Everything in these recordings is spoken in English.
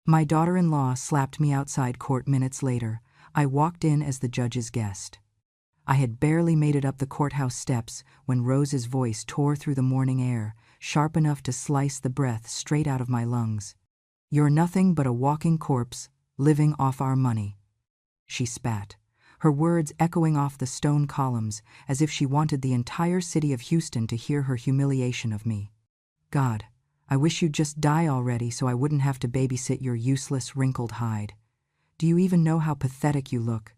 My daughter-in-law slapped me outside court minutes later. I walked in as the judge's guest. I had barely made it up the courthouse steps when Rose's voice tore through the morning air, sharp enough to slice the breath straight out of my lungs. "You're nothing but a walking corpse, living off our money," she spat, her words echoing off the stone columns as if she wanted the entire city of Houston to hear her humiliation of me. God, I wish you'd just die already so I wouldn't have to babysit your useless, wrinkled hide. Do you even know how pathetic you look?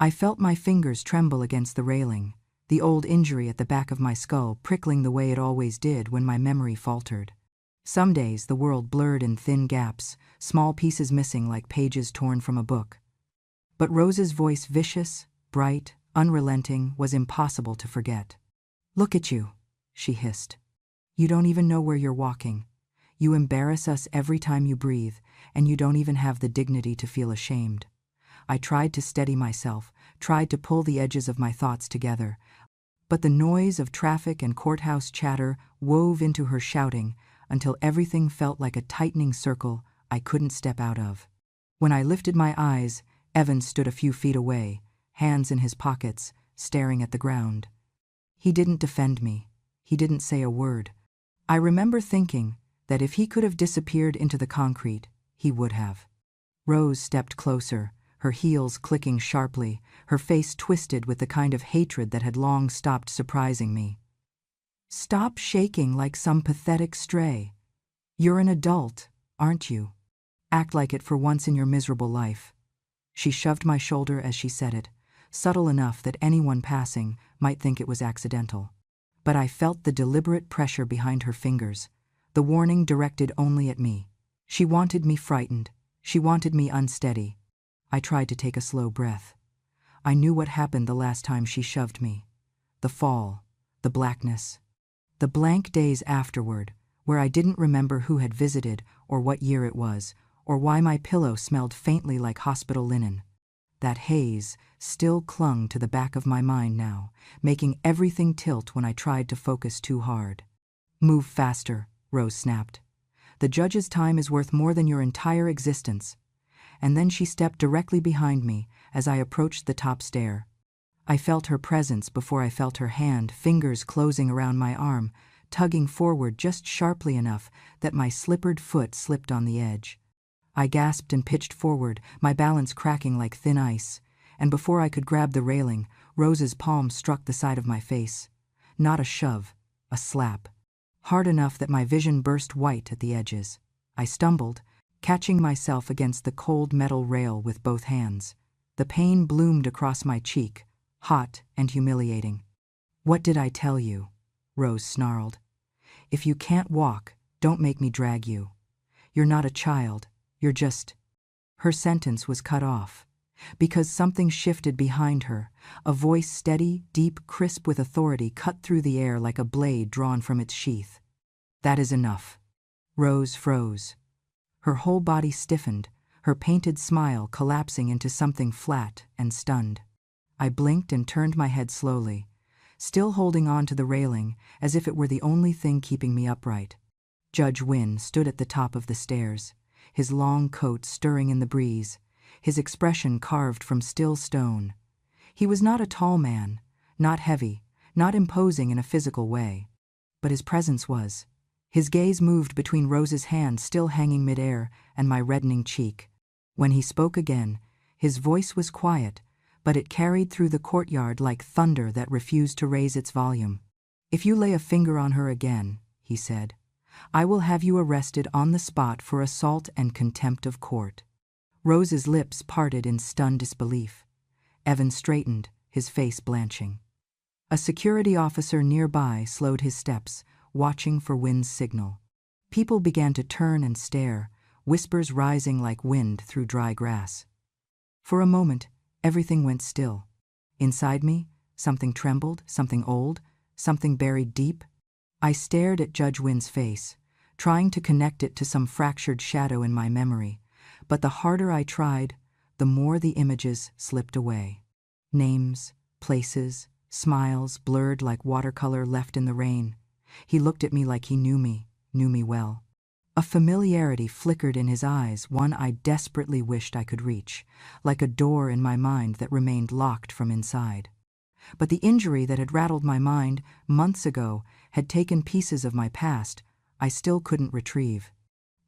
I felt my fingers tremble against the railing, the old injury at the back of my skull prickling the way it always did when my memory faltered. Some days the world blurred in thin gaps, small pieces missing like pages torn from a book. But Rose's voice, vicious, bright, unrelenting, was impossible to forget. "Look at you," she hissed. "You don't even know where you're walking. You embarrass us every time you breathe, and you don't even have the dignity to feel ashamed." I tried to steady myself, tried to pull the edges of my thoughts together, but the noise of traffic and courthouse chatter wove into her shouting until everything felt like a tightening circle I couldn't step out of. When I lifted my eyes, Evan stood a few feet away, hands in his pockets, staring at the ground. He didn't defend me. He didn't say a word. I remember thinking that if he could have disappeared into the concrete, he would have. Rose stepped closer, her heels clicking sharply, her face twisted with the kind of hatred that had long stopped surprising me. "Stop shaking like some pathetic stray. You're an adult, aren't you? Act like it for once in your miserable life." She shoved my shoulder as she said it, subtle enough that anyone passing might think it was accidental. But I felt the deliberate pressure behind her fingers, the warning directed only at me. She wanted me frightened. She wanted me unsteady. I tried to take a slow breath. I knew what happened the last time she shoved me. The fall, the blackness, the blank days afterward, where I didn't remember who had visited or what year it was, or why my pillow smelled faintly like hospital linen. That haze still clung to the back of my mind now, making everything tilt when I tried to focus too hard. "Move faster," Rose snapped. "The judge's time is worth more than your entire existence." And then she stepped directly behind me as I approached the top stair. I felt her presence before I felt her hand, fingers closing around my arm, tugging forward just sharply enough that my slippered foot slipped on the edge. I gasped and pitched forward, my balance cracking like thin ice, and before I could grab the railing, Rose's palm struck the side of my face. Not a shove, a slap. Hard enough that my vision burst white at the edges. I stumbled, catching myself against the cold metal rail with both hands. The pain bloomed across my cheek, hot and humiliating. "What did I tell you?" Rose snarled. "If you can't walk, don't make me drag you. You're not a child. You're just—" Her sentence was cut off, because something shifted behind her. A voice, steady, deep, crisp with authority, cut through the air like a blade drawn from its sheath. "That is enough." Rose froze. Her whole body stiffened, her painted smile collapsing into something flat and stunned. I blinked and turned my head slowly, still holding on to the railing as if it were the only thing keeping me upright. Judge Wynne stood at the top of the stairs, his long coat stirring in the breeze, his expression carved from still stone. He was not a tall man, not heavy, not imposing in a physical way, but his presence was. His gaze moved between Rose's hand still hanging midair and my reddening cheek. When he spoke again, his voice was quiet, but it carried through the courtyard like thunder that refused to raise its volume. "If you lay a finger on her again," he said, "I will have you arrested on the spot for assault and contempt of court." Rose's lips parted in stunned disbelief. Evan straightened, his face blanching. A security officer nearby slowed his steps, watching for Wynn's signal. People began to turn and stare, whispers rising like wind through dry grass. For a moment, everything went still. Inside me, something trembled, something old, something buried deep. I stared at Judge Wynn's face, trying to connect it to some fractured shadow in my memory, but the harder I tried, the more the images slipped away. Names, places, smiles blurred like watercolor left in the rain. He looked at me like he knew me well. A familiarity flickered in his eyes, one I desperately wished I could reach, like a door in my mind that remained locked from inside. But the injury that had rattled my mind months ago had taken pieces of my past I still couldn't retrieve.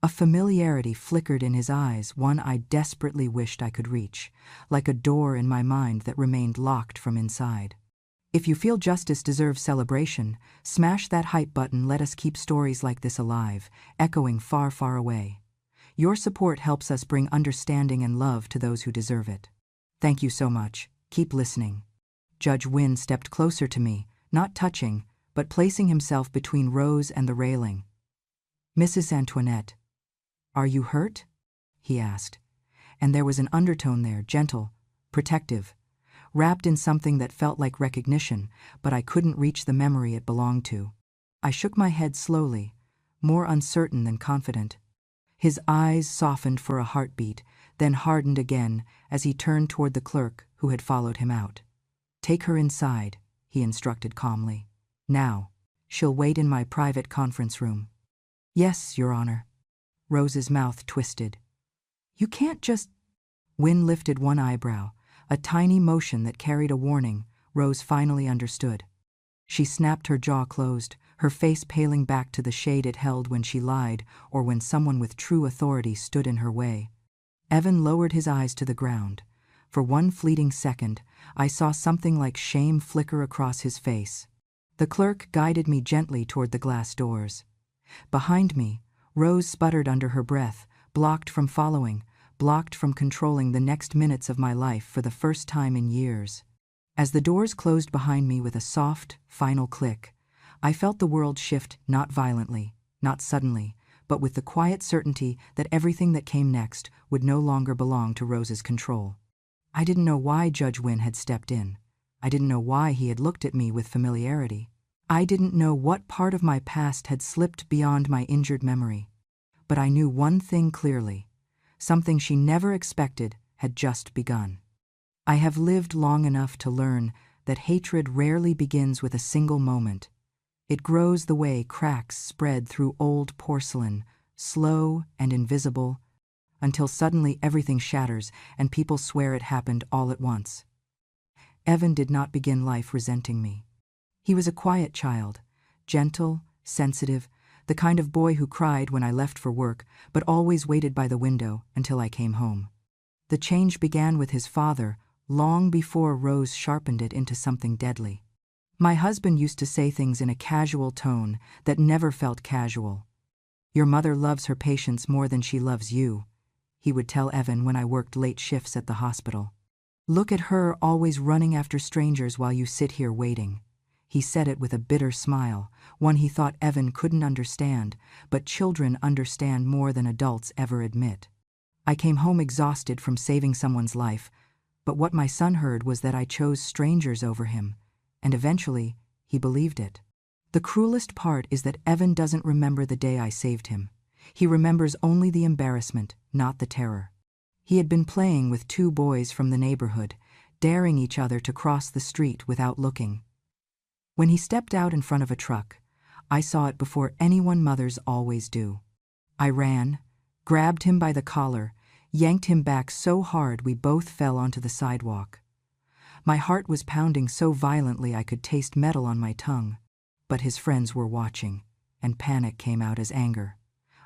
A familiarity flickered in his eyes, one I desperately wished I could reach, like a door in my mind that remained locked from inside. If you feel justice deserves celebration, smash that hype button. Let us keep stories like this alive, echoing far, far away. Your support helps us bring understanding and love to those who deserve it. Thank you so much. Keep listening. Judge Wynne stepped closer to me, not touching, but placing himself between Rose and the railing. "Mrs. Antoinette, are you hurt?" he asked. And there was an undertone there, gentle, protective, wrapped in something that felt like recognition, but I couldn't reach the memory it belonged to. I shook my head slowly, more uncertain than confident. His eyes softened for a heartbeat, then hardened again as he turned toward the clerk who had followed him out. "Take her inside," he instructed calmly. "Now. She'll wait in my private conference room." "Yes, Your Honor." Rose's mouth twisted. "You can't just—" Wynne lifted one eyebrow, a tiny motion that carried a warning. Rose finally understood. She snapped her jaw closed, her face paling back to the shade it held when she lied or when someone with true authority stood in her way. Evan lowered his eyes to the ground. For one fleeting second, I saw something like shame flicker across his face. The clerk guided me gently toward the glass doors. Behind me, Rose sputtered under her breath, blocked from following, blocked from controlling the next minutes of my life for the first time in years. As the doors closed behind me with a soft, final click, I felt the world shift, not violently, not suddenly, but with the quiet certainty that everything that came next would no longer belong to Rose's control. I didn't know why Judge Wynne had stepped in. I didn't know why he had looked at me with familiarity. I didn't know what part of my past had slipped beyond my injured memory. But I knew one thing clearly. Something she never expected had just begun. I have lived long enough to learn that hatred rarely begins with a single moment. It grows the way cracks spread through old porcelain, slow and invisible, until suddenly everything shatters and people swear it happened all at once. Evan did not begin life resenting me. He was a quiet child, gentle, sensitive, the kind of boy who cried when I left for work, but always waited by the window until I came home. The change began with his father, long before Rose sharpened it into something deadly. My husband used to say things in a casual tone that never felt casual. "Your mother loves her patients more than she loves you," he would tell Evan when I worked late shifts at the hospital. "Look at her always running after strangers while you sit here waiting." He said it with a bitter smile, one he thought Evan couldn't understand, but children understand more than adults ever admit. I came home exhausted from saving someone's life, but what my son heard was that I chose strangers over him, and eventually he believed it. The cruelest part is that Evan doesn't remember the day I saved him. He remembers only the embarrassment, not the terror. He had been playing with two boys from the neighborhood, daring each other to cross the street without looking. When he stepped out in front of a truck, I saw it before anyone mothers always do. I ran, grabbed him by the collar, yanked him back so hard we both fell onto the sidewalk. My heart was pounding so violently I could taste metal on my tongue. But his friends were watching, and panic came out as anger.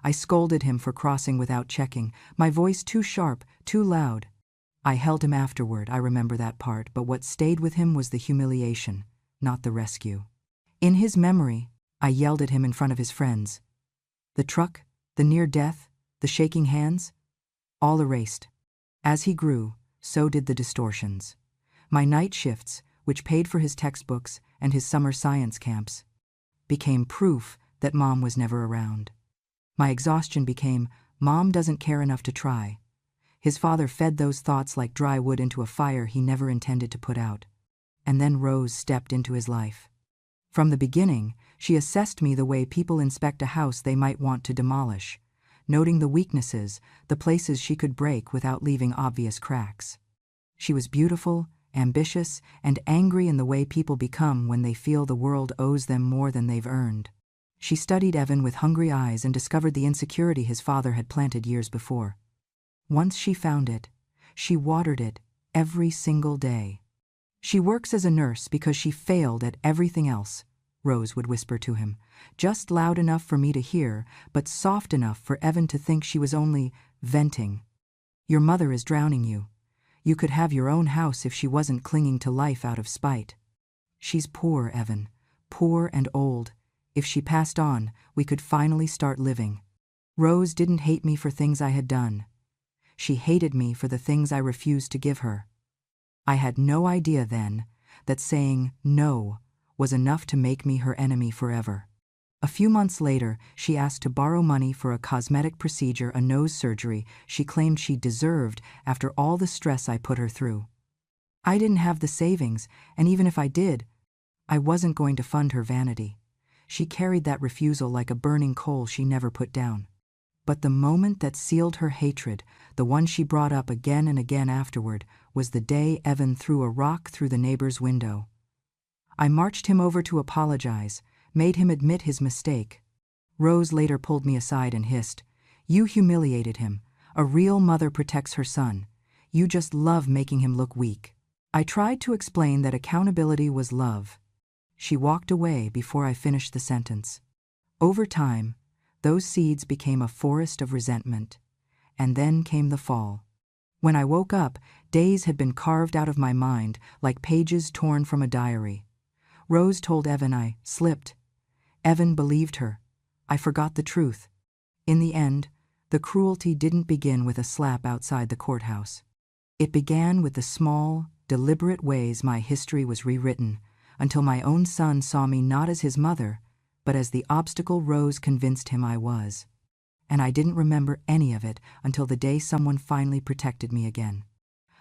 I scolded him for crossing without checking, my voice too sharp, too loud. I held him afterward, I remember that part, but what stayed with him was the humiliation, not the rescue. In his memory, I yelled at him in front of his friends. The truck, the near death, the shaking hands, all erased. As he grew, so did the distortions. My night shifts, which paid for his textbooks and his summer science camps, became proof that Mom was never around. My exhaustion became, Mom doesn't care enough to try. His father fed those thoughts like dry wood into a fire he never intended to put out. And then Rose stepped into his life. From the beginning, she assessed me the way people inspect a house they might want to demolish, noting the weaknesses, the places she could break without leaving obvious cracks. She was beautiful, ambitious, and angry in the way people become when they feel the world owes them more than they've earned. She studied Evan with hungry eyes and discovered the insecurity his father had planted years before. Once she found it, she watered it every single day. "She works as a nurse because she failed at everything else," Rose would whisper to him, just loud enough for me to hear, but soft enough for Evan to think she was only venting. "Your mother is drowning you. You could have your own house if she wasn't clinging to life out of spite." "She's poor, Evan, poor and old. If she passed on, we could finally start living." Rose didn't hate me for things I had done. She hated me for the things I refused to give her. I had no idea then that saying no was enough to make me her enemy forever. A few months later, she asked to borrow money for a cosmetic procedure, a nose surgery she claimed she deserved after all the stress I put her through. I didn't have the savings, and even if I did, I wasn't going to fund her vanity. She carried that refusal like a burning coal she never put down. But the moment that sealed her hatred, the one she brought up again and again afterward, was the day Evan threw a rock through the neighbor's window. I marched him over to apologize, made him admit his mistake. Rose later pulled me aside and hissed, "You humiliated him. A real mother protects her son. You just love making him look weak." I tried to explain that accountability was love. She walked away before I finished the sentence. Over time, those seeds became a forest of resentment. And then came the fall. When I woke up, days had been carved out of my mind like pages torn from a diary. Rose told Evan I slipped. Evan believed her. I forgot the truth. In the end, the cruelty didn't begin with a slap outside the courthouse. It began with the small, deliberate ways my history was rewritten, until my own son saw me not as his mother, but as the obstacle Rose convinced him I was. And I didn't remember any of it until the day someone finally protected me again.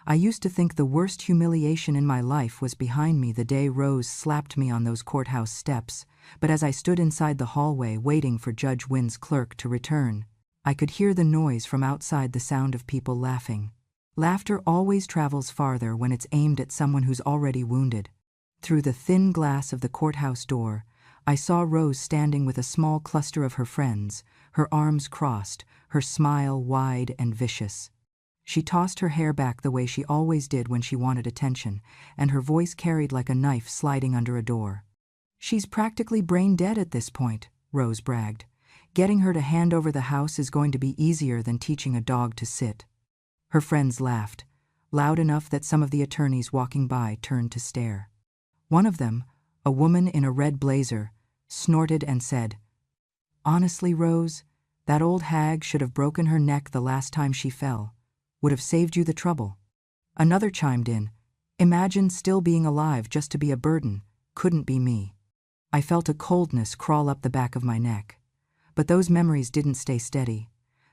I used to think the worst humiliation in my life was behind me the day Rose slapped me on those courthouse steps, but as I stood inside the hallway waiting for Judge Wynn's clerk to return, I could hear the noise from outside, the sound of people laughing. Laughter always travels farther when it's aimed at someone who's already wounded. Through the thin glass of the courthouse door, I saw Rose standing with a small cluster of her friends, her arms crossed, her smile wide and vicious. She tossed her hair back the way she always did when she wanted attention, and her voice carried like a knife sliding under a door. "She's practically brain dead at this point," Rose bragged. "Getting her to hand over the house is going to be easier than teaching a dog to sit." Her friends laughed, loud enough that some of the attorneys walking by turned to stare. One of them, a woman in a red blazer, snorted and said, "Honestly, Rose, that old hag should have broken her neck the last time she fell. Would have saved you the trouble." Another chimed in, "Imagine still being alive just to be a burden. Couldn't be me." I felt a coldness crawl up the back of my neck. But those memories didn't stay steady.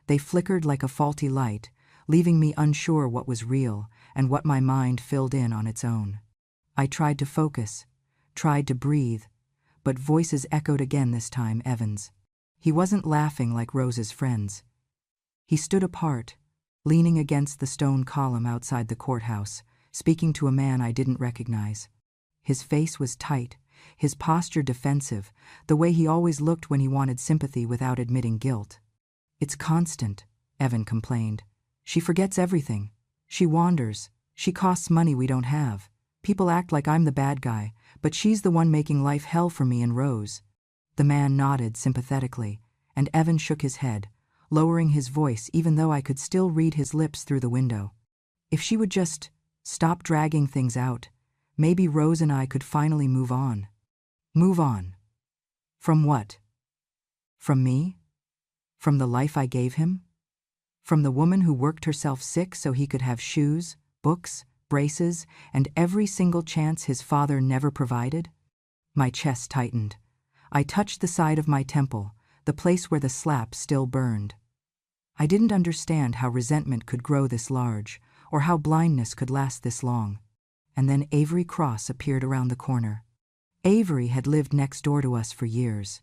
They flickered like a faulty light, leaving me unsure what was real and what my mind filled in on its own. I tried to focus, tried to breathe, but voices echoed again, this time Evan's. He wasn't laughing like Rose's friends. He stood apart, leaning against the stone column outside the courthouse, speaking to a man I didn't recognize. His face was tight, his posture defensive, the way he always looked when he wanted sympathy without admitting guilt. "It's constant," Evan complained. "She forgets everything. She wanders. She costs money we don't have. People act like I'm the bad guy, but she's the one making life hell for me and Rose." The man nodded sympathetically, and Evan shook his head, lowering his voice even though I could still read his lips through the window. "If she would just stop dragging things out, maybe Rose and I could finally move on." Move on. From what? From me? From the life I gave him? From the woman who worked herself sick so he could have shoes, books, braces, and every single chance his father never provided? My chest tightened. I touched the side of my temple, the place where the slap still burned. I didn't understand how resentment could grow this large, or how blindness could last this long. And then Avery Cross appeared around the corner. Avery had lived next door to us for years.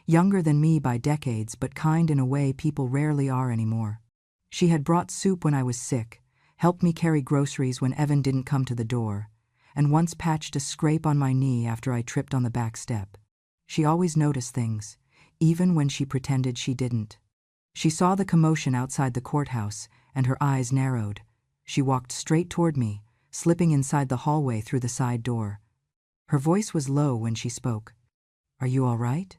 Younger than me by decades, but kind in a way people rarely are anymore. She had brought soup when I was sick, helped me carry groceries when Evan didn't come to the door, and once patched a scrape on my knee after I tripped on the back step. She always noticed things, even when she pretended she didn't. She saw the commotion outside the courthouse, and her eyes narrowed. She walked straight toward me, slipping inside the hallway through the side door. Her voice was low when she spoke. "Are you all right?"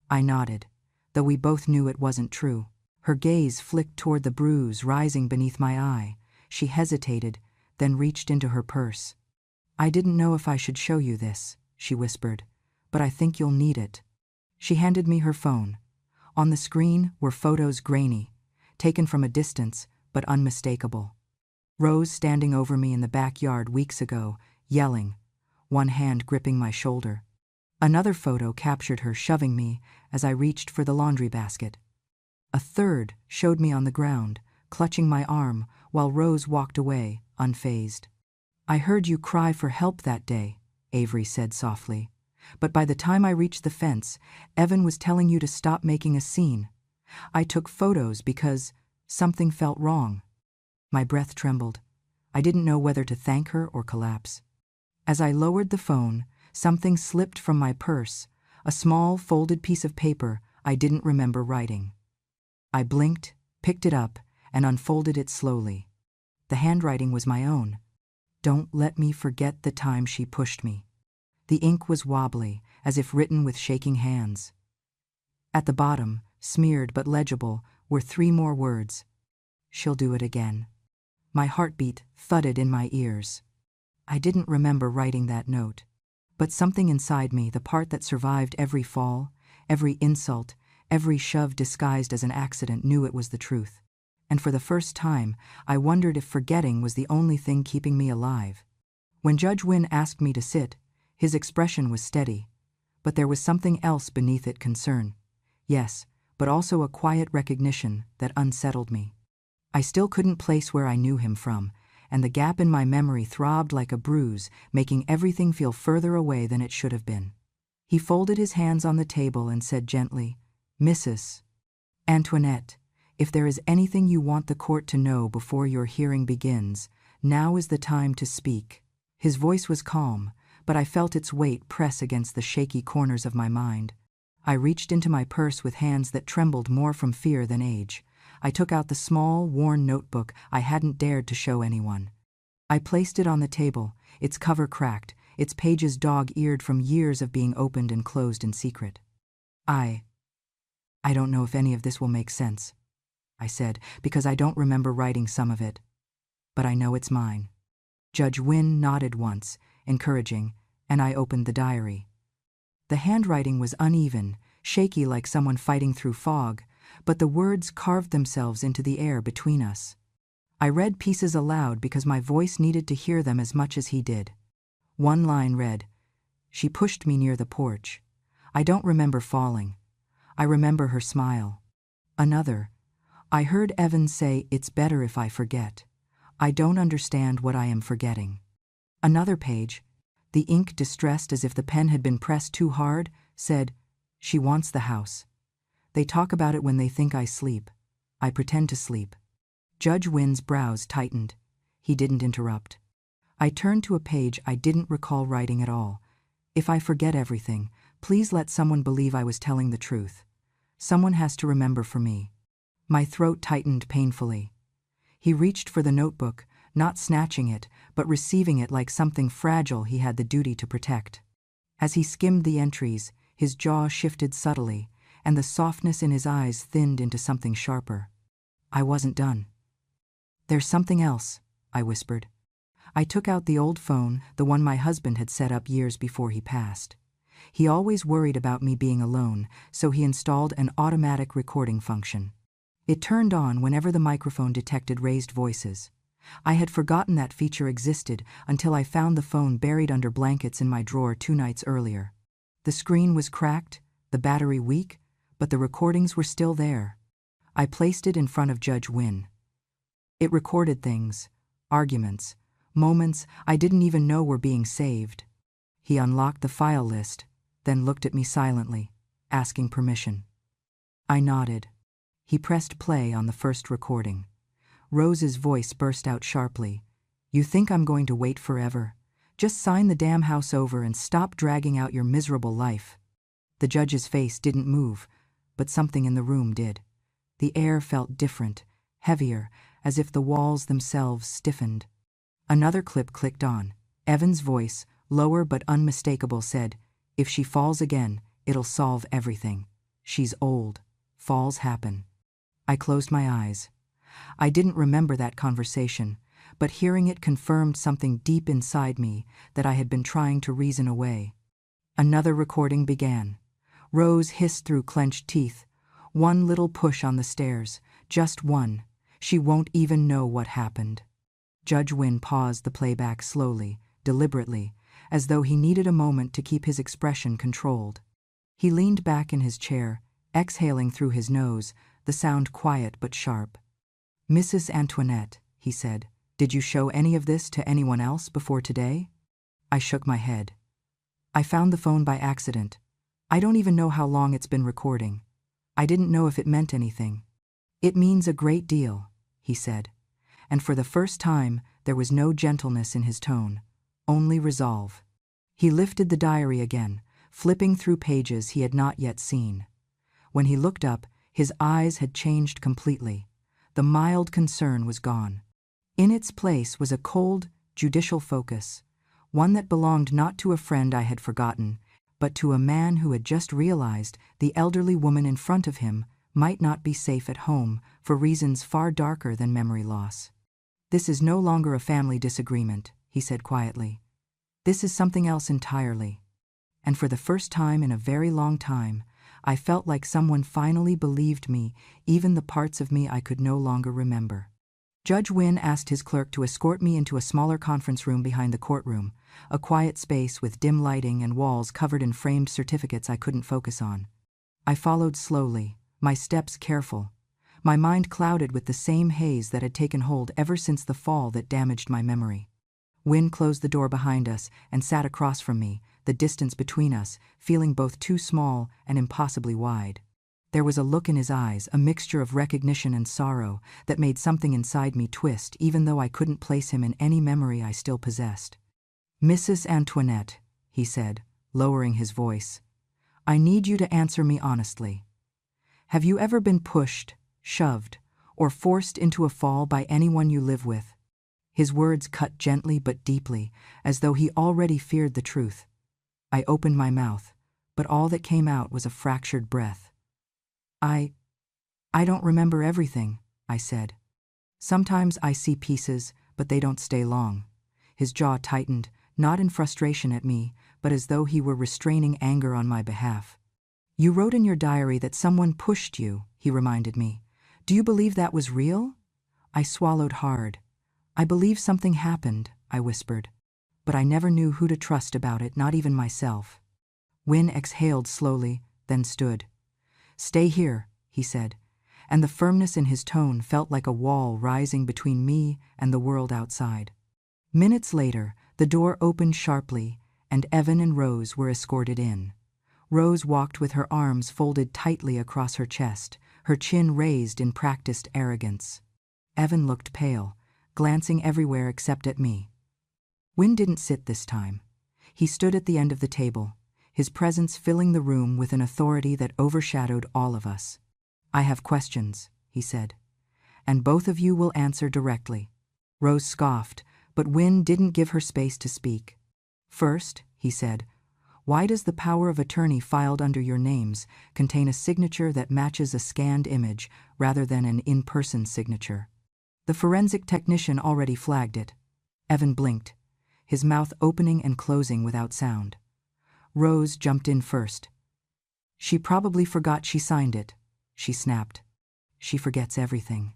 I nodded, though we both knew it wasn't true. Her gaze flicked toward the bruise rising beneath my eye. She hesitated, then reached into her purse. "I didn't know if I should show you this," she whispered, "but I think you'll need it." She handed me her phone. On the screen were photos grainy, taken from a distance, but unmistakable. Rose standing over me in the backyard weeks ago, yelling, one hand gripping my shoulder. Another photo captured her shoving me as I reached for the laundry basket. A third showed me on the ground, clutching my arm, while Rose walked away, unfazed. "I heard you cry for help that day," Avery said softly. "But by the time I reached the fence, Evan was telling you to stop making a scene. I took photos because something felt wrong." My breath trembled. I didn't know whether to thank her or collapse. As I lowered the phone, something slipped from my purse, a small, folded piece of paper I didn't remember writing. I blinked, picked it up, and unfolded it slowly. The handwriting was my own. "Don't let me forget the time she pushed me." The ink was wobbly, as if written with shaking hands. At the bottom, smeared but legible, were 3 more words. "She'll do it again." My heartbeat thudded in my ears. I didn't remember writing that note. But something inside me, the part that survived every fall, every insult, every shove disguised as an accident, knew it was the truth. And for the first time, I wondered if forgetting was the only thing keeping me alive. When Judge Wynn asked me to sit, his expression was steady. But there was something else beneath it, concern. Yes, but also a quiet recognition that unsettled me. I still couldn't place where I knew him from, and the gap in my memory throbbed like a bruise, making everything feel further away than it should have been. He folded his hands on the table and said gently, "Mrs. Antoinette, if there is anything you want the court to know before your hearing begins, now is the time to speak." His voice was calm, but I felt its weight press against the shaky corners of my mind. I reached into my purse with hands that trembled more from fear than age. I took out the small, worn notebook I hadn't dared to show anyone. I placed it on the table, its cover cracked, its pages dog-eared from years of being opened and closed in secret. I don't know if any of this will make sense," I said, "because I don't remember writing some of it. But I know it's mine." Judge Wynn nodded once, encouraging, and I opened the diary. The handwriting was uneven, shaky like someone fighting through fog, but the words carved themselves into the air between us. I read pieces aloud because my voice needed to hear them as much as he did. One line read, "She pushed me near the porch. I don't remember falling. I remember her smile." Another, "I heard Evan say it's better if I forget. I don't understand what I am forgetting." Another page, the ink distressed as if the pen had been pressed too hard, said, "She wants the house. They talk about it when they think I sleep. I pretend to sleep." Judge Wynn's brows tightened. He didn't interrupt. I turned to a page I didn't recall writing at all. "If I forget everything, please let someone believe I was telling the truth. Someone has to remember for me." My throat tightened painfully. He reached for the notebook, not snatching it, but receiving it like something fragile he had the duty to protect. As he skimmed the entries, his jaw shifted subtly, and the softness in his eyes thinned into something sharper. I wasn't done. "There's something else," I whispered. I took out the old phone, the one my husband had set up years before he passed. He always worried about me being alone, so he installed an automatic recording function. It turned on whenever the microphone detected raised voices. I had forgotten that feature existed until I found the phone buried under blankets in my drawer 2 nights earlier. The screen was cracked, the battery weak, but the recordings were still there. I placed it in front of Judge Wynn. It recorded things, arguments, moments I didn't even know were being saved. He unlocked the file list, then looked at me silently, asking permission. I nodded. He pressed play on the first recording. Rose's voice burst out sharply. "You think I'm going to wait forever? Just sign the damn house over and stop dragging out your miserable life." The judge's face didn't move, but something in the room did. The air felt different, heavier, as if the walls themselves stiffened. Another clip clicked on. Evan's voice, lower but unmistakable, said, "If she falls again, it'll solve everything. She's old. Falls happen." I closed my eyes. I didn't remember that conversation, but hearing it confirmed something deep inside me that I had been trying to reason away. Another recording began. Rose hissed through clenched teeth. "One little push on the stairs. Just one. She won't even know what happened." Judge Wynn paused the playback slowly, deliberately, as though he needed a moment to keep his expression controlled. He leaned back in his chair, exhaling through his nose, the sound quiet but sharp. "Mrs. Antoinette," he said, "did you show any of this to anyone else before today?" I shook my head. "I found the phone by accident. I don't even know how long it's been recording. I didn't know if it meant anything." "It means a great deal," he said, and for the first time there was no gentleness in his tone, only resolve. He lifted the diary again, flipping through pages he had not yet seen. When he looked up, his eyes had changed completely. The mild concern was gone. In its place was a cold, judicial focus, one that belonged not to a friend I had forgotten, but to a man who had just realized the elderly woman in front of him might not be safe at home for reasons far darker than memory loss. "This is no longer a family disagreement," he said quietly. "This is something else entirely." And for the first time in a very long time, I felt like someone finally believed me, even the parts of me I could no longer remember. Judge Wynn asked his clerk to escort me into a smaller conference room behind the courtroom, a quiet space with dim lighting and walls covered in framed certificates I couldn't focus on. I followed slowly, my steps careful, my mind clouded with the same haze that had taken hold ever since the fall that damaged my memory. Wynn closed the door behind us and sat across from me, the distance between us feeling both too small and impossibly wide. There was a look in his eyes, a mixture of recognition and sorrow, that made something inside me twist even though I couldn't place him in any memory I still possessed. "Mrs. Antoinette," he said, lowering his voice, "I need you to answer me honestly. Have you ever been pushed, shoved, or forced into a fall by anyone you live with?" His words cut gently but deeply, as though he already feared the truth. I opened my mouth, but all that came out was a fractured breath. I don't remember everything," I said. "Sometimes I see pieces, but they don't stay long." His jaw tightened, not in frustration at me, but as though he were restraining anger on my behalf. "You wrote in your diary that someone pushed you," he reminded me. "Do you believe that was real?" I swallowed hard. "I believe something happened," I whispered. But I never knew who to trust about it, not even myself. Wynn exhaled slowly, then stood. "Stay here," he said, and the firmness in his tone felt like a wall rising between me and the world outside. Minutes later, the door opened sharply, and Evan and Rose were escorted in. Rose walked with her arms folded tightly across her chest, her chin raised in practiced arrogance. Evan looked pale, glancing everywhere except at me. Wynn didn't sit this time. He stood at the end of the table, his presence filling the room with an authority that overshadowed all of us. "I have questions," he said, "and both of you will answer directly." Rose scoffed, but Wynn didn't give her space to speak. "First," he said, "why does the power of attorney filed under your names contain a signature that matches a scanned image rather than an in-person signature? The forensic technician already flagged it." Evan blinked, his mouth opening and closing without sound. Rose jumped in first. "She probably forgot she signed it," she snapped. "She forgets everything."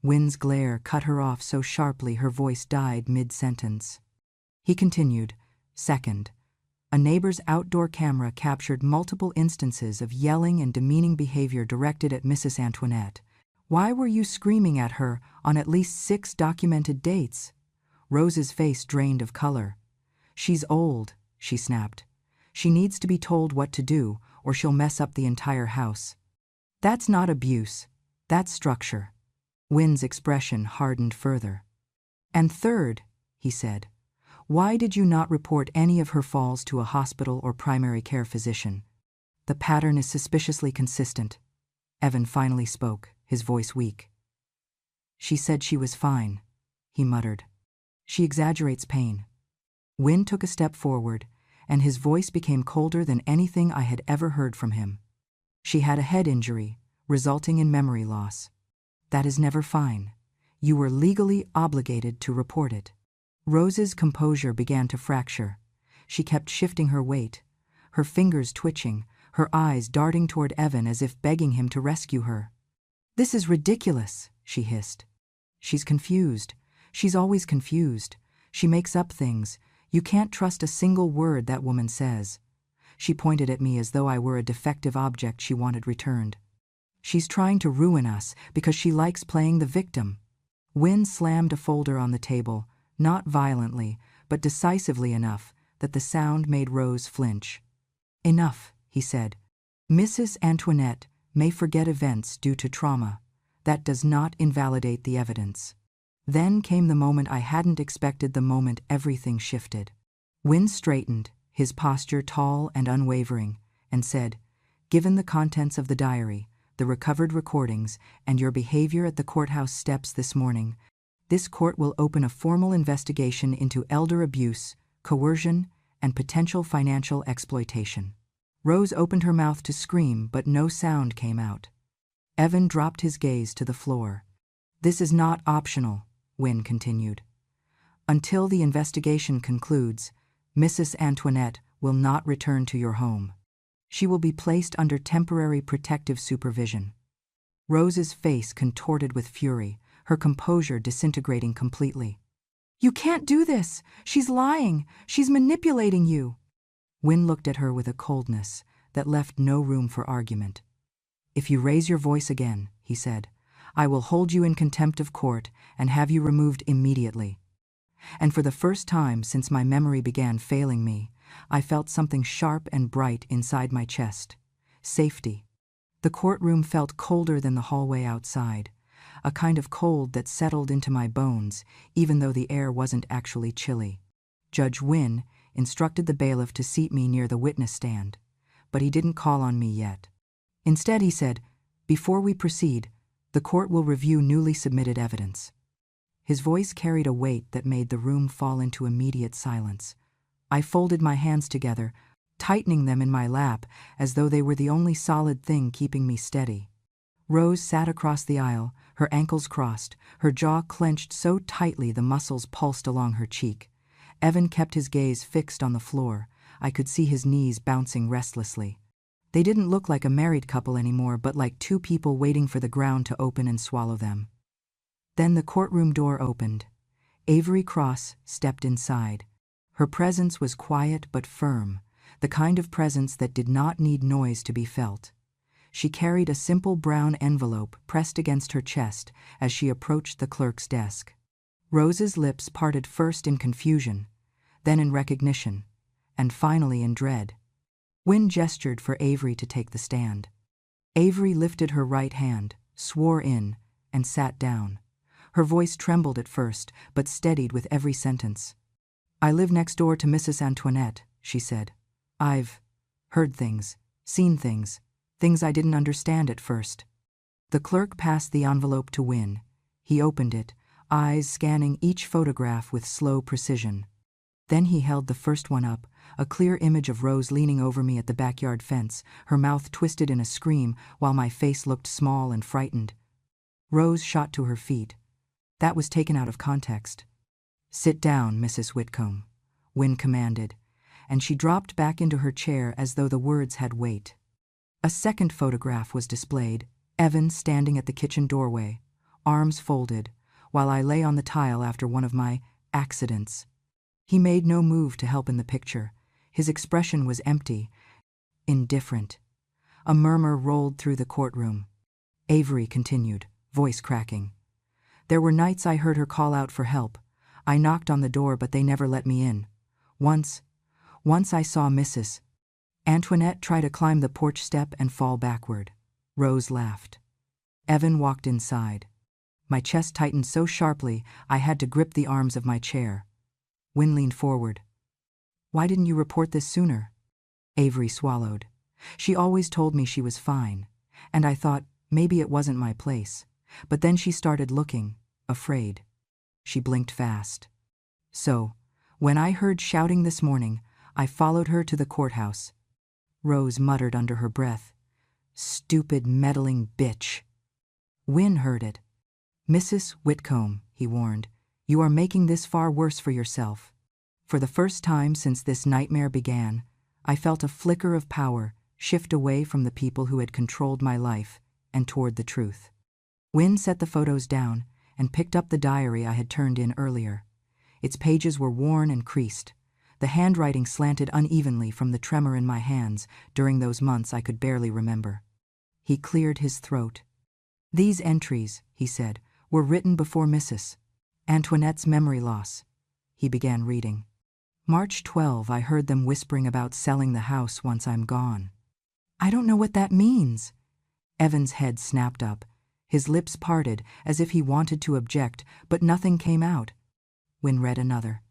Wynn's glare cut her off so sharply her voice died mid-sentence. He continued, "Second, a neighbor's outdoor camera captured multiple instances of yelling and demeaning behavior directed at Mrs. Antoinette. Why were you screaming at her on at least 6 documented dates?" Rose's face drained of color. "She's old," she snapped. "She needs to be told what to do, or she'll mess up the entire house." "That's not abuse. That's structure." Wynn's expression hardened further. "And third," he said, "why did you not report any of her falls to a hospital or primary care physician? The pattern is suspiciously consistent," Evan finally spoke, his voice weak. She said she was fine, he muttered. She exaggerates pain. Wynne took a step forward, and his voice became colder than anything I had ever heard from him. She had a head injury, resulting in memory loss. That is never fine. You were legally obligated to report it. Rose's composure began to fracture. She kept shifting her weight, her fingers twitching, her eyes darting toward Evan as if begging him to rescue her. "This is ridiculous," she hissed. "She's confused. She's always confused. She makes up things. You can't trust a single word that woman says." She pointed at me as though I were a defective object she wanted returned. "She's trying to ruin us because she likes playing the victim." Wynne slammed a folder on the table, not violently, but decisively enough that the sound made Rose flinch. "Enough," he said. "Mrs. Antoinette may forget events due to trauma. That does not invalidate the evidence." Then came the moment I hadn't expected, the moment everything shifted. Wynne straightened, his posture tall and unwavering, and said, "Given the contents of the diary, the recovered recordings, and your behavior at the courthouse steps this morning, this court will open a formal investigation into elder abuse, coercion, and potential financial exploitation." Rose opened her mouth to scream, but no sound came out. Evan dropped his gaze to the floor. "This is not optional," Wynne continued. "Until the investigation concludes, Mrs. Antoinette will not return to your home. She will be placed under temporary protective supervision." Rose's face contorted with fury, her composure disintegrating completely. "You can't do this! She's lying! She's manipulating you!" Wynne looked at her with a coldness that left no room for argument. "If you raise your voice again," he said, "I will hold you in contempt of court and have you removed immediately." And for the first time since my memory began failing me, I felt something sharp and bright inside my chest. Safety. The courtroom felt colder than the hallway outside, a kind of cold that settled into my bones, even though the air wasn't actually chilly. Judge Wynne instructed the bailiff to seat me near the witness stand, but he didn't call on me yet. Instead, he said, "Before we proceed, the court will review newly submitted evidence." His voice carried a weight that made the room fall into immediate silence. I folded my hands together, tightening them in my lap as though they were the only solid thing keeping me steady. Rose sat across the aisle, her ankles crossed, her jaw clenched so tightly the muscles pulsed along her cheek. Evan kept his gaze fixed on the floor. I could see his knees bouncing restlessly. They didn't look like a married couple anymore, but like two people waiting for the ground to open and swallow them. Then the courtroom door opened. Avery Cross stepped inside. Her presence was quiet but firm, the kind of presence that did not need noise to be felt. She carried a simple brown envelope pressed against her chest as she approached the clerk's desk. Rose's lips parted first in confusion, then in recognition, and finally in dread. Wynne gestured for Avery to take the stand. Avery lifted her right hand, swore in, and sat down. Her voice trembled at first, but steadied with every sentence. "I live next door to Mrs. Antoinette," she said. "I've heard things, seen things I didn't understand at first." The clerk passed the envelope to Wynne. He opened it, eyes scanning each photograph with slow precision. Then he held the first one up, a clear image of Rose leaning over me at the backyard fence, her mouth twisted in a scream while my face looked small and frightened. Rose shot to her feet. That was taken out of context. "Sit down, Mrs. Whitcomb," Wynne commanded, and she dropped back into her chair as though the words had weight. A second photograph was displayed, Evan standing at the kitchen doorway, arms folded, while I lay on the tile after one of my accidents. He made no move to help in the picture. His expression was empty, indifferent. A murmur rolled through the courtroom. Avery continued, voice cracking. "There were nights I heard her call out for help. I knocked on the door, but they never let me in. Once I saw Mrs. Antoinette try to climb the porch step and fall backward." Rose laughed. Evan walked inside. My chest tightened so sharply I had to grip the arms of my chair. Wynne leaned forward. "Why didn't you report this sooner?" Avery swallowed. "She always told me she was fine, and I thought Maybe it wasn't my place. But then she started looking, afraid. She blinked fast. So, when I heard shouting this morning, I followed her to the courthouse. Rose muttered under her breath, "Stupid, meddling bitch." Wynne heard it. "Mrs. Whitcomb," he warned, "you are making this far worse for yourself." For the first time since this nightmare began, I felt a flicker of power shift away from the people who had controlled my life and toward the truth. Wynne set the photos down and picked up the diary I had turned in earlier. Its pages were worn and creased. The handwriting slanted unevenly from the tremor in my hands during those months I could barely remember. He cleared his throat. "These entries," he said, "were written before Mrs. Antoinette's memory loss." He began reading. "March 12, I heard them whispering about selling the house once I'm gone." "I don't know what that means." Evan's head snapped up. His lips parted as if he wanted to object, but nothing came out. Wynne read another.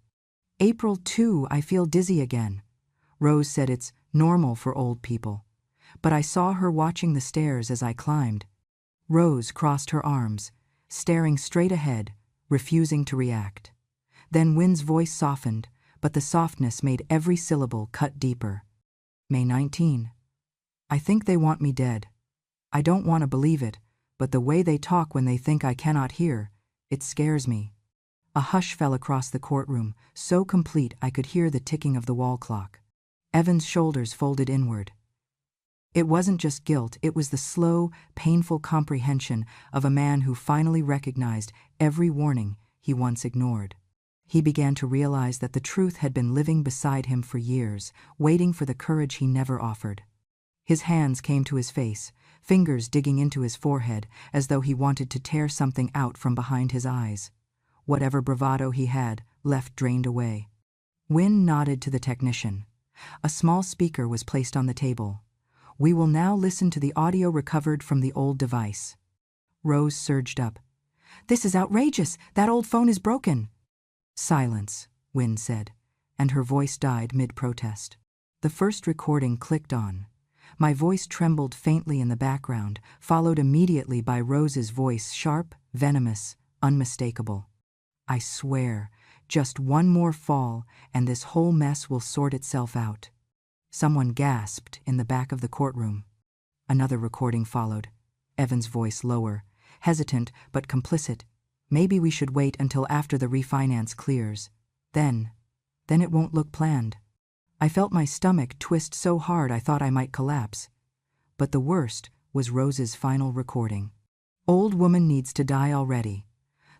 "April 2, I feel dizzy again. Rose said it's normal for old people. But I saw her watching the stairs as I climbed." Rose crossed her arms, staring straight ahead, refusing to react. Then Wynne's voice softened, but the softness made every syllable cut deeper. "May 19. I think they want me dead. I don't want to believe it, but the way they talk when they think I cannot hear, it scares me." A hush fell across the courtroom, so complete I could hear the ticking of the wall clock. Evan's shoulders folded inward. It wasn't just guilt, it was the slow, painful comprehension of a man who finally recognized every warning he once ignored. He began to realize that the truth had been living beside him for years, waiting for the courage he never offered. His hands came to his face, fingers digging into his forehead as though he wanted to tear something out from behind his eyes. Whatever bravado he had, left drained away. Wynne nodded to the technician. A small speaker was placed on the table. "We will now listen to the audio recovered from the old device." Rose surged up. "This is outrageous! That old phone is broken!" "Silence," Wynne said, and her voice died mid-protest. The first recording clicked on. My voice trembled faintly in the background, followed immediately by Rose's voice, sharp, venomous, unmistakable. "I swear, just one more fall, and this whole mess will sort itself out." Someone gasped in the back of the courtroom. Another recording followed, Evan's voice lower, hesitant but complicit. "Maybe we should wait until after the refinance clears. Then it won't look planned." I felt my stomach twist so hard I thought I might collapse. But the worst was Rose's final recording. "Old woman needs to die already."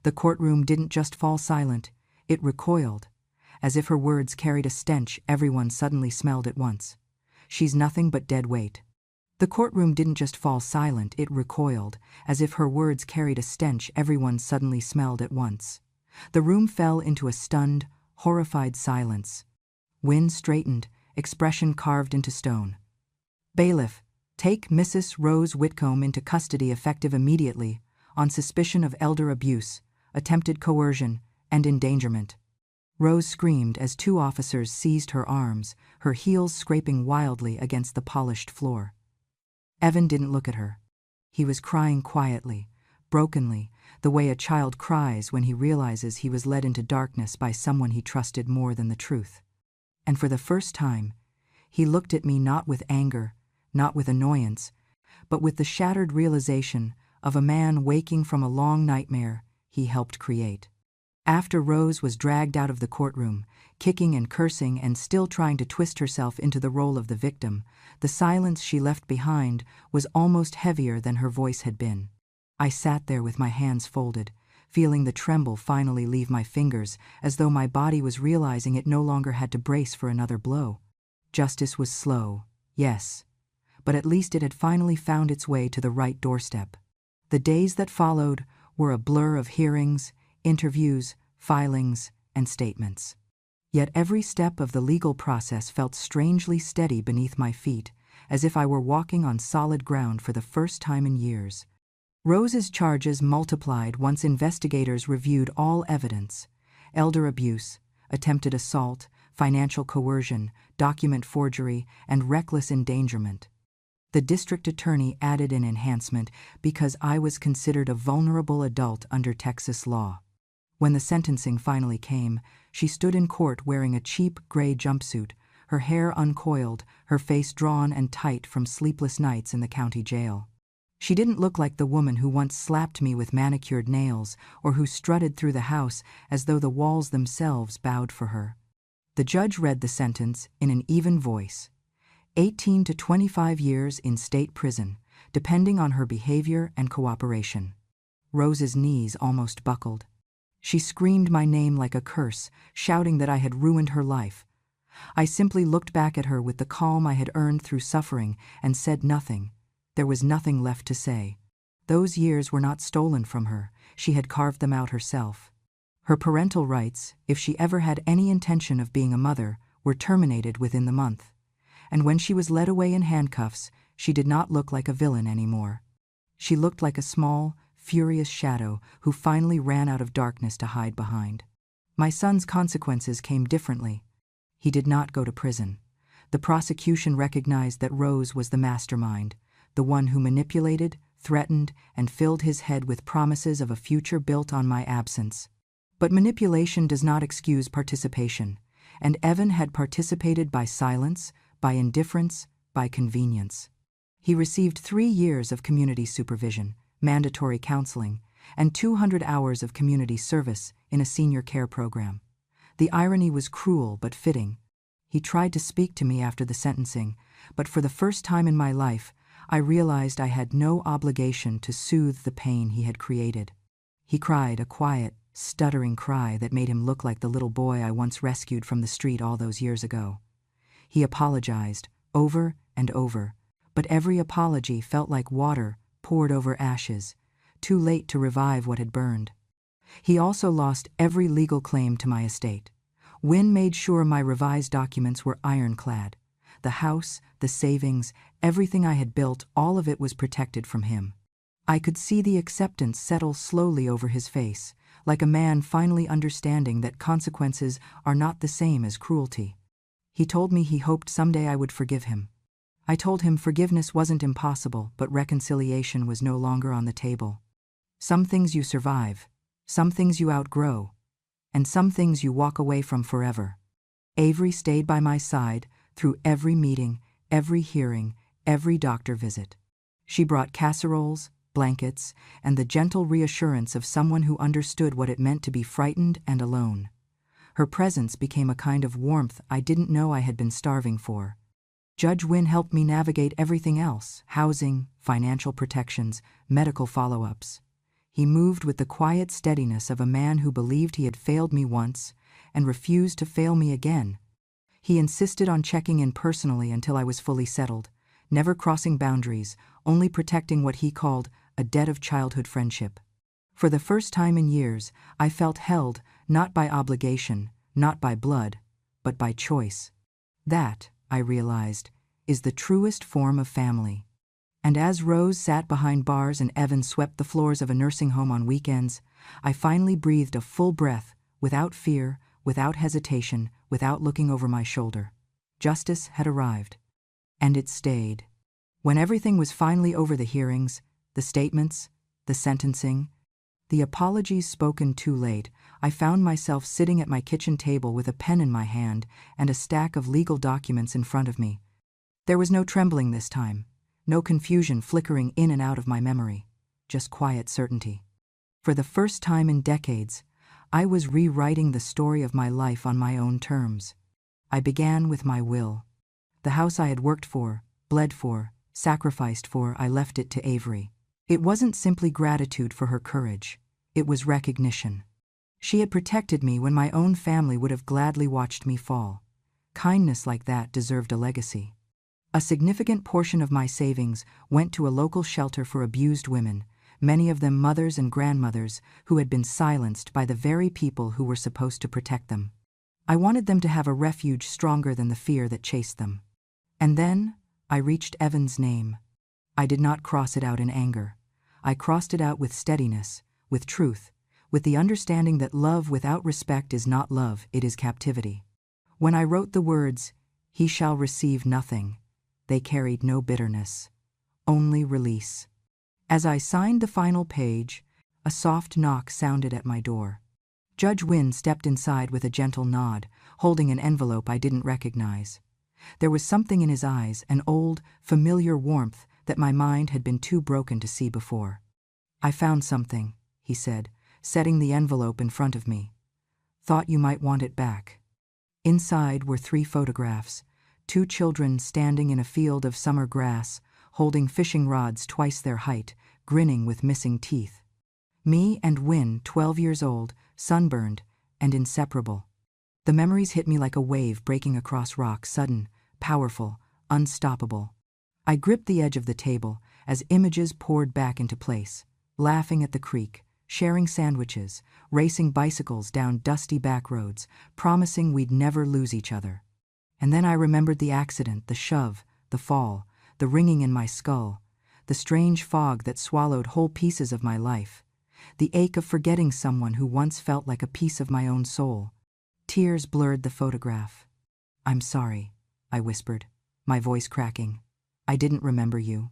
The courtroom didn't just fall silent, it recoiled, as if her words carried a stench everyone suddenly smelled at once. "She's nothing but dead weight." The courtroom didn't just fall silent, it recoiled, as if her words carried a stench everyone suddenly smelled at once. The room fell into a stunned, horrified silence. Wynne straightened, expression carved into stone. "Bailiff, take Mrs. Rose Whitcomb into custody effective immediately, on suspicion of elder abuse, attempted coercion, and endangerment." Rose screamed as two officers seized her arms, her heels scraping wildly against the polished floor. Evan didn't look at her. He was crying quietly, brokenly, the way a child cries when he realizes he was led into darkness by someone he trusted more than the truth. And for the first time, he looked at me not with anger, not with annoyance, but with the shattered realization of a man waking from a long nightmare he helped create. After Rose was dragged out of the courtroom, kicking and cursing and still trying to twist herself into the role of the victim, the silence she left behind was almost heavier than her voice had been. I sat there with my hands folded, feeling the tremble finally leave my fingers, as though my body was realizing it no longer had to brace for another blow. Justice was slow, yes, but at least it had finally found its way to the right doorstep. The days that followed were a blur of hearings, interviews, filings, and statements. Yet every step of the legal process felt strangely steady beneath my feet, as if I were walking on solid ground for the first time in years. Rose's charges multiplied once investigators reviewed all evidence: elder abuse, attempted assault, financial coercion, document forgery, and reckless endangerment. The district attorney added an enhancement because I was considered a vulnerable adult under Texas law. When the sentencing finally came, she stood in court wearing a cheap gray jumpsuit, her hair uncoiled, her face drawn and tight from sleepless nights in the county jail. She didn't look like the woman who once slapped me with manicured nails or who strutted through the house as though the walls themselves bowed for her. The judge read the sentence in an even voice. 18 to 25 years in state prison, depending on her behavior and cooperation. Rose's knees almost buckled. She screamed my name like a curse, shouting that I had ruined her life. I simply looked back at her with the calm I had earned through suffering and said nothing. There was nothing left to say. Those years were not stolen from her. She had carved them out herself. Her parental rights, if she ever had any intention of being a mother, were terminated within the month. And when she was led away in handcuffs, she did not look like a villain anymore. She looked like a small, furious shadow who finally ran out of darkness to hide behind. My son's consequences came differently. He did not go to prison. The prosecution recognized that Rose was the mastermind, the one who manipulated, threatened, and filled his head with promises of a future built on my absence. But manipulation does not excuse participation, and Evan had participated by silence, by indifference, by convenience. He received 3 years of community supervision, mandatory counseling, and 200 hours of community service in a senior care program. The irony was cruel but fitting. He tried to speak to me after the sentencing, but for the first time in my life, I realized I had no obligation to soothe the pain he had created. He cried a quiet, stuttering cry that made him look like the little boy I once rescued from the street all those years ago. He apologized, over and over, but every apology felt like water poured over ashes, too late to revive what had burned. He also lost every legal claim to my estate. Wynne made sure my revised documents were ironclad. The house, the savings, everything I had built, all of it was protected from him. I could see the acceptance settle slowly over his face, like a man finally understanding that consequences are not the same as cruelty. He told me he hoped someday I would forgive him. I told him forgiveness wasn't impossible, but reconciliation was no longer on the table. Some things you survive, some things you outgrow, and some things you walk away from forever. Avery stayed by my side through every meeting, every hearing, every doctor visit. She brought casseroles, blankets, and the gentle reassurance of someone who understood what it meant to be frightened and alone. Her presence became a kind of warmth I didn't know I had been starving for. Judge Wynne helped me navigate everything else: housing, financial protections, medical follow-ups. He moved with the quiet steadiness of a man who believed he had failed me once and refused to fail me again. He insisted on checking in personally until I was fully settled, never crossing boundaries, only protecting what he called a debt of childhood friendship. For the first time in years, I felt held, not by obligation, not by blood, but by choice. That, I realized, is the truest form of family. And as Rose sat behind bars and Evan swept the floors of a nursing home on weekends, I finally breathed a full breath, without fear, without hesitation, without looking over my shoulder. Justice had arrived. And it stayed. When everything was finally over, the hearings, the statements, the sentencing, the apologies spoken too late, I found myself sitting at my kitchen table with a pen in my hand and a stack of legal documents in front of me. There was no trembling this time, no confusion flickering in and out of my memory, just quiet certainty. For the first time in decades, I was rewriting the story of my life on my own terms. I began with my will. The house I had worked for, bled for, sacrificed for, I left it to Avery. It wasn't simply gratitude for her courage. It was recognition. She had protected me when my own family would have gladly watched me fall. Kindness like that deserved a legacy. A significant portion of my savings went to a local shelter for abused women, many of them mothers and grandmothers who had been silenced by the very people who were supposed to protect them. I wanted them to have a refuge stronger than the fear that chased them. And then I reached Evan's name. I did not cross it out in anger. I crossed it out with steadiness, with truth, with the understanding that love without respect is not love, it is captivity. When I wrote the words, "He shall receive nothing," they carried no bitterness, only release. As I signed the final page, a soft knock sounded at my door. Judge Wynne stepped inside with a gentle nod, holding an envelope I didn't recognize. There was something in his eyes, an old, familiar warmth that my mind had been too broken to see before. "I found something," he said, setting the envelope in front of me. "Thought you might want it back." Inside were 3 photographs, 2 children standing in a field of summer grass, holding fishing rods twice their height, grinning with missing teeth. Me and Wynne, 12 years old, sunburned, and inseparable. The memories hit me like a wave breaking across rock, sudden, powerful, unstoppable. I gripped the edge of the table as images poured back into place, laughing at the creek, sharing sandwiches, racing bicycles down dusty back roads, promising we'd never lose each other. And then I remembered the accident, the shove, the fall, the ringing in my skull, the strange fog that swallowed whole pieces of my life, the ache of forgetting someone who once felt like a piece of my own soul. Tears blurred the photograph. "I'm sorry," I whispered, my voice cracking. "I didn't remember you."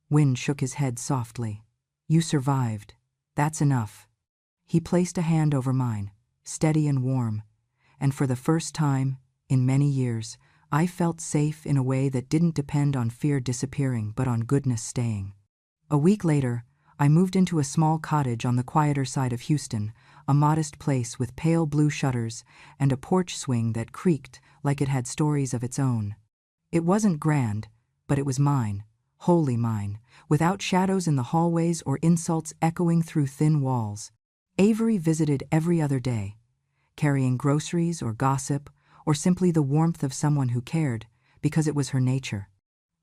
Wynne shook his head softly. "You survived. That's enough." He placed a hand over mine, steady and warm, and for the first time, in many years, I felt safe in a way that didn't depend on fear disappearing but on goodness staying. A week later, I moved into a small cottage on the quieter side of Houston, a modest place with pale blue shutters and a porch swing that creaked like it had stories of its own. It wasn't grand, but it was mine, wholly mine, without shadows in the hallways or insults echoing through thin walls. Avery visited every other day, carrying groceries or gossip, or simply the warmth of someone who cared, because it was her nature.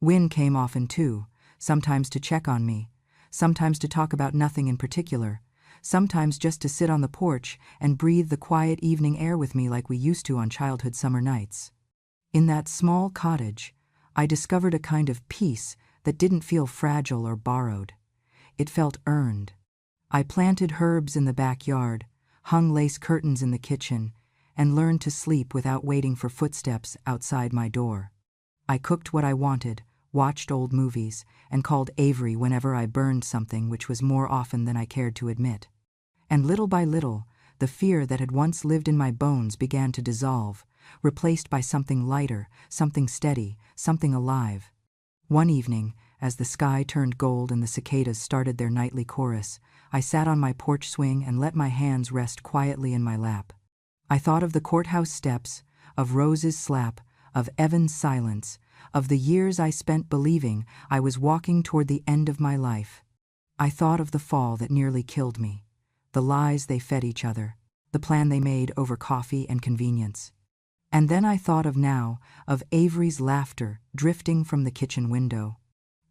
Wynne came often too, sometimes to check on me, sometimes to talk about nothing in particular, sometimes just to sit on the porch and breathe the quiet evening air with me like we used to on childhood summer nights. In that small cottage, I discovered a kind of peace that didn't feel fragile or borrowed. It felt earned. I planted herbs in the backyard, hung lace curtains in the kitchen, and learned to sleep without waiting for footsteps outside my door. I cooked what I wanted, watched old movies, and called Avery whenever I burned something, which was more often than I cared to admit. And little by little, the fear that had once lived in my bones began to dissolve, replaced by something lighter, something steady, something alive. One evening, as the sky turned gold and the cicadas started their nightly chorus, I sat on my porch swing and let my hands rest quietly in my lap. I thought of the courthouse steps, of Rose's slap, of Evan's silence, of the years I spent believing I was walking toward the end of my life. I thought of the fall that nearly killed me, the lies they fed each other, the plan they made over coffee and convenience. And then I thought of now, of Avery's laughter drifting from the kitchen window,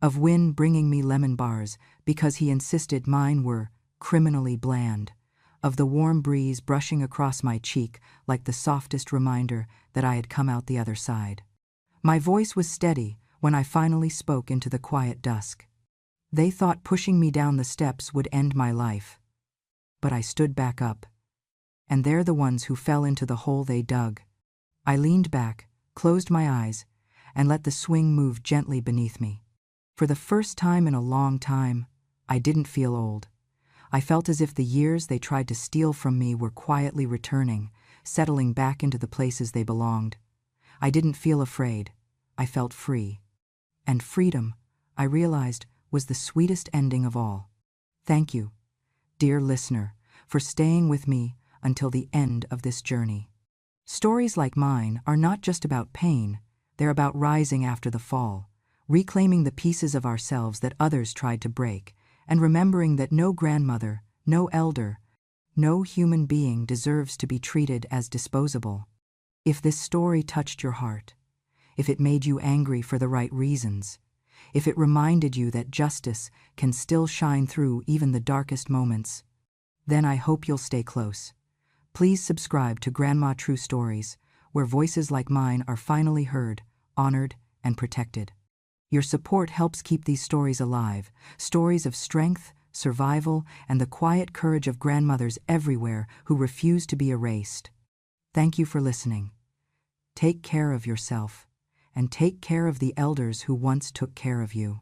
of Wynne bringing me lemon bars because he insisted mine were criminally bland, of the warm breeze brushing across my cheek like the softest reminder that I had come out the other side. My voice was steady when I finally spoke into the quiet dusk. They thought pushing me down the steps would end my life. But I stood back up, and they're the ones who fell into the hole they dug. I leaned back, closed my eyes, and let the swing move gently beneath me. For the first time in a long time, I didn't feel old. I felt as if the years they tried to steal from me were quietly returning, settling back into the places they belonged. I didn't feel afraid. I felt free. And freedom, I realized, was the sweetest ending of all. Thank you, dear listener, for staying with me until the end of this journey. Stories like mine are not just about pain, they're about rising after the fall, reclaiming the pieces of ourselves that others tried to break, and remembering that no grandmother, no elder, no human being deserves to be treated as disposable. If this story touched your heart, if it made you angry for the right reasons, if it reminded you that justice can still shine through even the darkest moments, then I hope you'll stay close. Please subscribe to Grandma True Stories, where voices like mine are finally heard, honored, and protected. Your support helps keep these stories alive, stories of strength, survival, and the quiet courage of grandmothers everywhere who refuse to be erased. Thank you for listening. Take care of yourself, and take care of the elders who once took care of you.